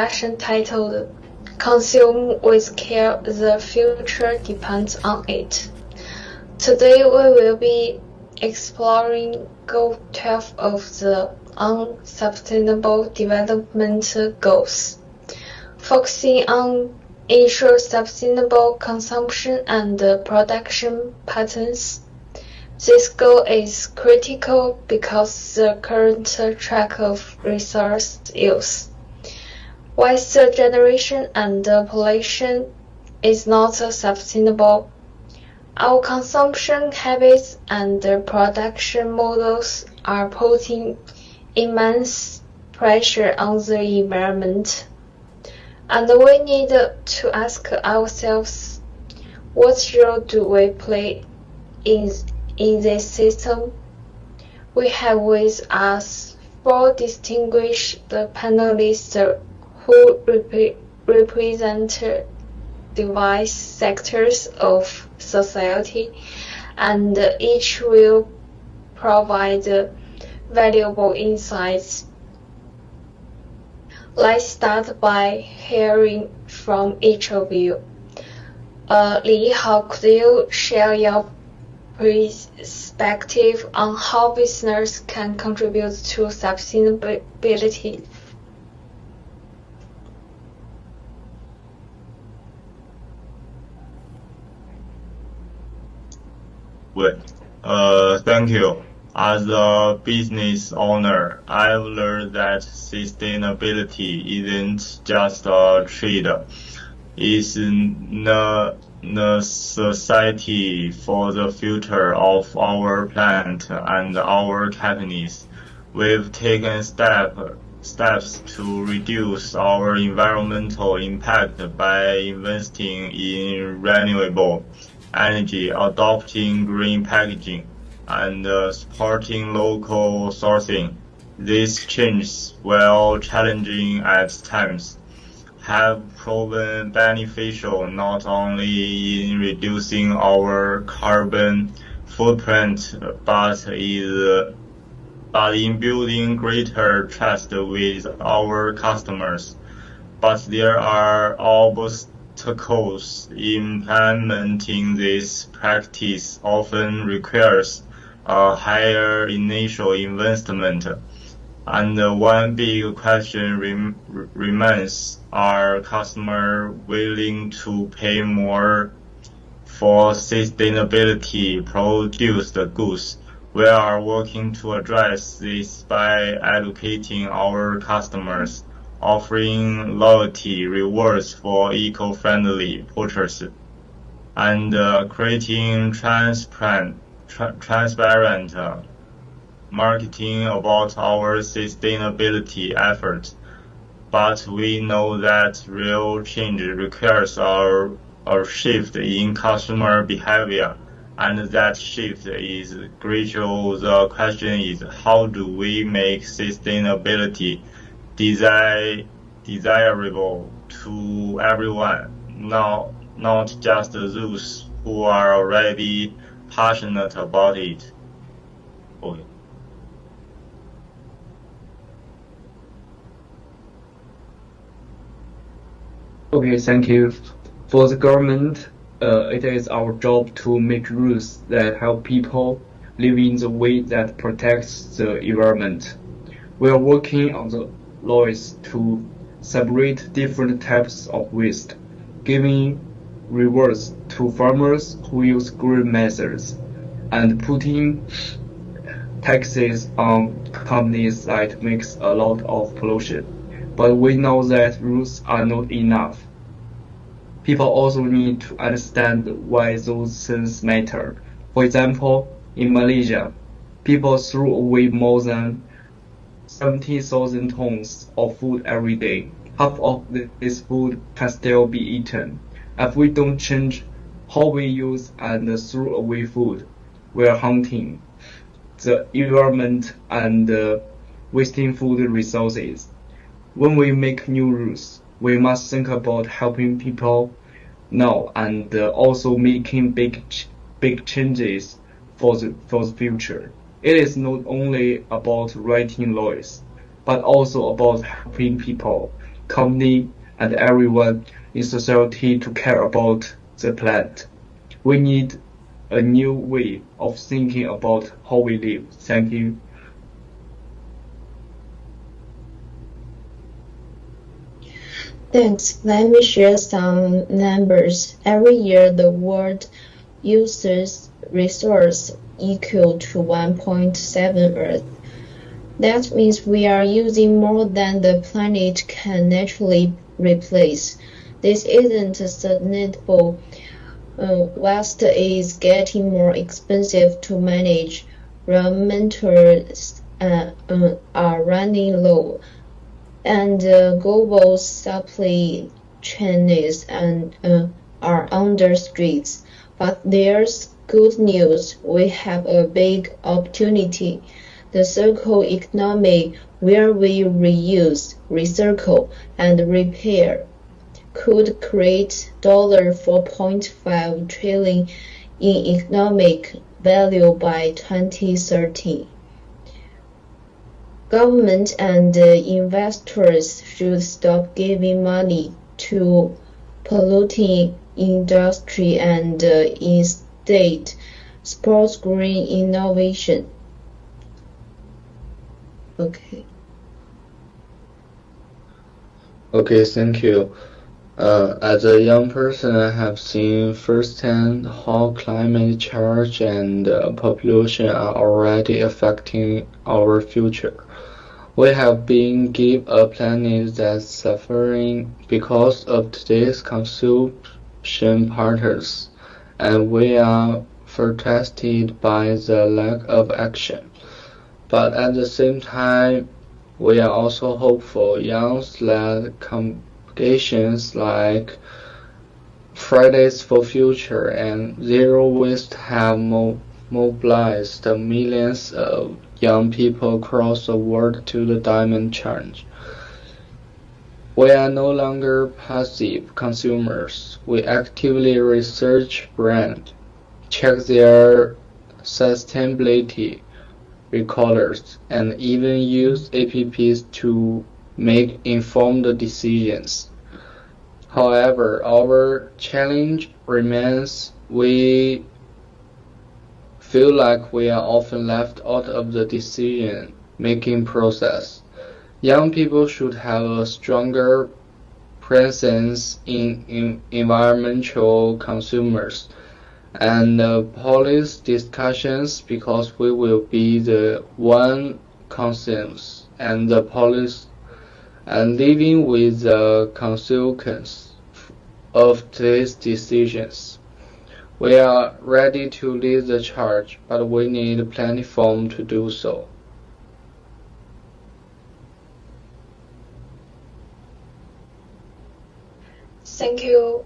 discussion titled Consume with Care, the Future Depends on It. Today we will be exploring Goal 12 of the Unsustainable Development Goals, focusing on ensure sustainable consumption and production patterns. This goal is critical because the current track of resource use, waste generation and pollution is not sustainable. Our consumption habits and production models are putting immense pressure on the environment. And we need to ask ourselves, what role do we play in this system? We have with us four distinguished panelists who represent diverse sectors of society, and each will provide valuable insights. Let's start by hearing from each of you. Li Hao, could you share your perspective on how business can contribute to sustainability? Well, thank you. As a business owner, I've learned that sustainability isn't just a trend. It's a necessity for the future of our planet and our companies. We've taken steps to reduce our environmental impact by investing in renewable energy, adopting green packaging, and supporting local sourcing. These changes, while challenging at times, have proven beneficial not only in reducing our carbon footprint, but in building greater trust with our customers. But there are obstacles. Implementing this practice often requires a higher initial investment. And one big question remains, are customers willing to pay more for sustainability produced goods? We are working to address this by educating our customers, offering loyalty rewards for eco-friendly purchase, and creating transparent marketing about our sustainability efforts. But we know that real change requires a shift in customer behavior, and that shift is crucial. The question is, how do we make sustainability desirable to everyone, not just those who are already passionate about it? Okay. Okay, thank you. For the government, it is our job to make rules that help people live in the way that protects the environment. We are working on the laws to separate different types of waste, giving rewards to farmers who use green methods, and putting taxes on companies that makes a lot of pollution. But we know that rules are not enough. People also need to understand why those things matter. For example, in Malaysia, people throw away more than 70,000 tons of food every day. Half of this food can still be eaten. If we don't change how we use and throw away food, we are harming the environment and wasting food resources. When we make new rules, we must think about helping people now and also making big changes for the future. It is not only about writing laws, but also about helping people company, and everyone in society to care about the planet. We need a new way of thinking about how we live. Thank you. Thanks. Let me share some numbers. Every year, the world uses resource equal to 1.7 Earth. That means we are using more than the planet can naturally replace. This isn't sustainable. Waste is getting more expensive to manage. Raw materials are running low, and global supply chains are under stress. But there's good news. We have a big opportunity. The circular economy, where we reuse, recycle, and repair, could create $4.5 trillion in economic value by 2030. Government and investors should stop giving money to polluting industry and instead support green innovation. Okay. Okay, thank you. As a young person, I have seen firsthand how climate change and pollution are already affecting our future. We have been given a planet that's suffering because of today's consumption patterns, and we are frustrated by the lack of action. But at the same time, we are also hopeful. Young-led congregations like Fridays for Future and Zero Waste have mobilized millions of young people across the world to the Diamond Challenge. We are no longer passive consumers. We actively research brands, check their sustainability recorders, and even use apps to make informed decisions. However, our challenge remains. We feel like we are often left out of the decision-making process. Young people should have a stronger presence in environmental consumers and policy discussions, because we will be the one consumes and the policy and living with the consequences of these decisions. We are ready to lead the charge, but we need a platform to do so. Thank you.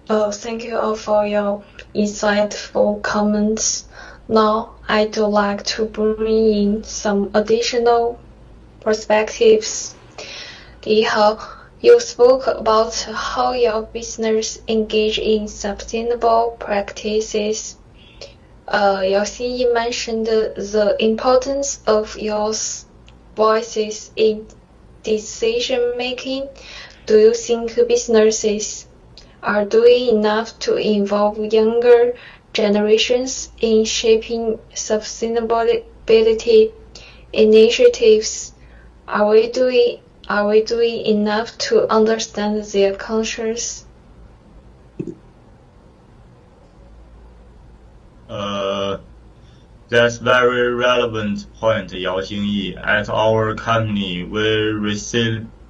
Thank you all for your insightful comments. Now, I'd like to bring in some additional perspectives. Li Hao, you spoke about how your business engage in sustainable practices. Yao Xinyi mentioned the importance of your voices in decision making. Do you think businesses are doing enough to involve younger generations in shaping sustainability initiatives? Are we doing enough to understand their conscience? That's very relevant point, Yao Xingyi. At our company, we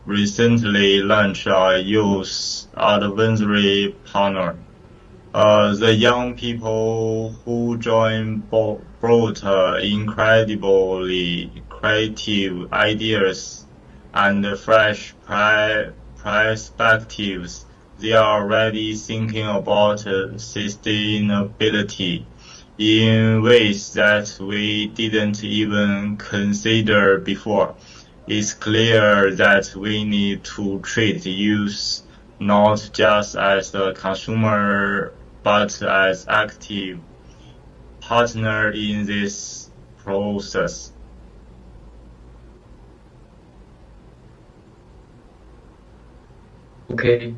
recently launched a youth advisory panel. The young people who joined brought incredibly creative ideas and fresh perspectives. They are already thinking about sustainability in ways that we didn't even consider before. It's clear that we need to treat youth not just as a consumer, but as active partner in this process. Okay,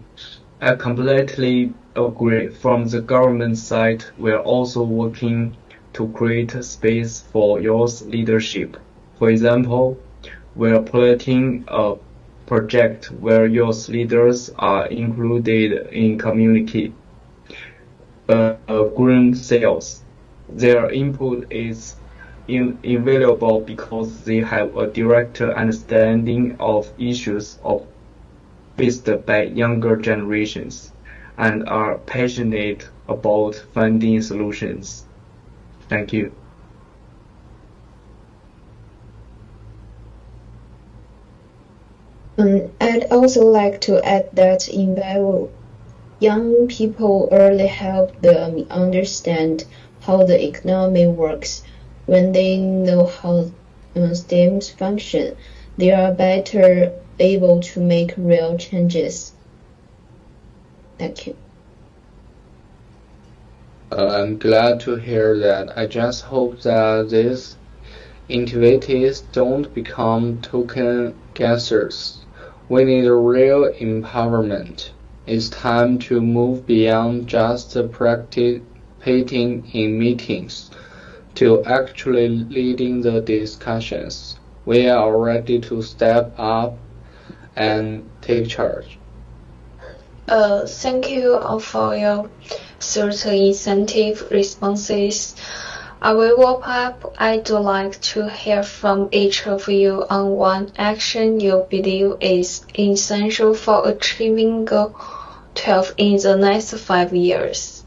I completely agree. From the government side, we are also working to create a space for youth leadership. For example, we are piloting a project where youth leaders are included in community green sales. Their input is invaluable because they have a direct understanding of issues faced by younger generations and are passionate about finding solutions. Thank you. I'd also like to add that involve young people early help them understand how the economy works. When they know how STEMs function, they are better able to make real changes. Thank you. I'm glad to hear that. I just hope that these activities don't become token gestures. We need real empowerment. It's time to move beyond just participating in meetings to actually leading the discussions. We are ready to step up and take charge. Thank you all for your certain incentive responses. I will wrap up. I'd like to hear from each of you on one action you believe is essential for achieving goal 12 in the next 5 years.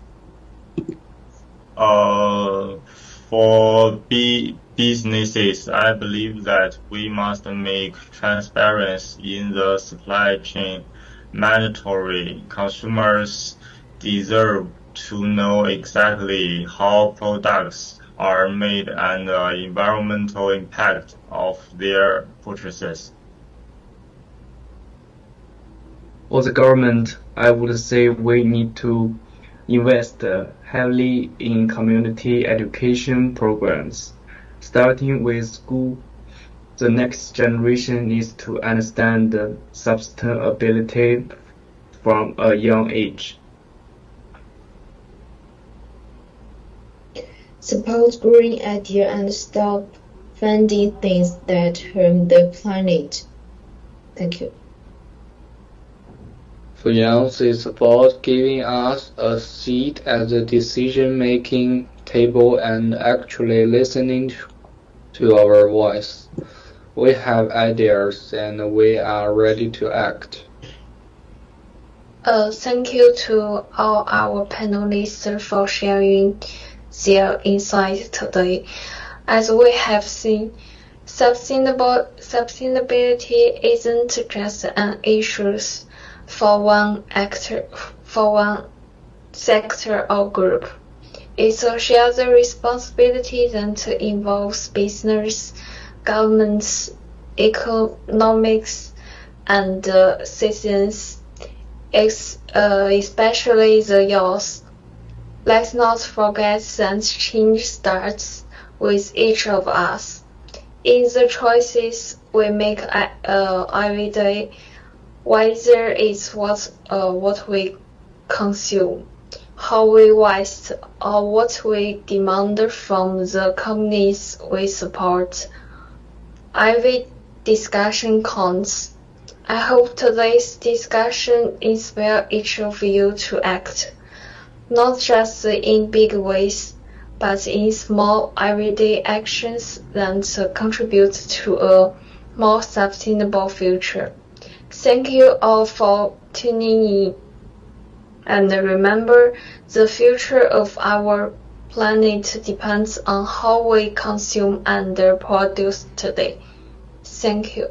For businesses, I believe that we must make transparency in the supply chain mandatory. Consumers deserve to know exactly how products are made and the environmental impact of their purchases. For the government, I would say we need to invest heavily in community education programs. Starting with school, the next generation needs to understand sustainability from a young age. Support green idea and stop funding things that harm the planet. Thank you. For Lmce, it's about giving us a seat at the decision-making table and actually listening to our voice. We have ideas and we are ready to act. Thank you to all our panelists for sharing their insights today. As we have seen, sustainability isn't just an issue for one sector or group. It's a shared responsibility that involves business, governments, economics, and citizens, especially the youth. Let's not forget that change starts with each of us. In the choices we make every day, whether it's what we consume, how we waste, or what we demand from the companies we support, every discussion counts. I hope today's discussion inspires each of you to act, not just in big ways, but in small everyday actions that contribute to a more sustainable future. Thank you all for tuning in. And remember, the future of our planet depends on how we consume and produce today. Thank you.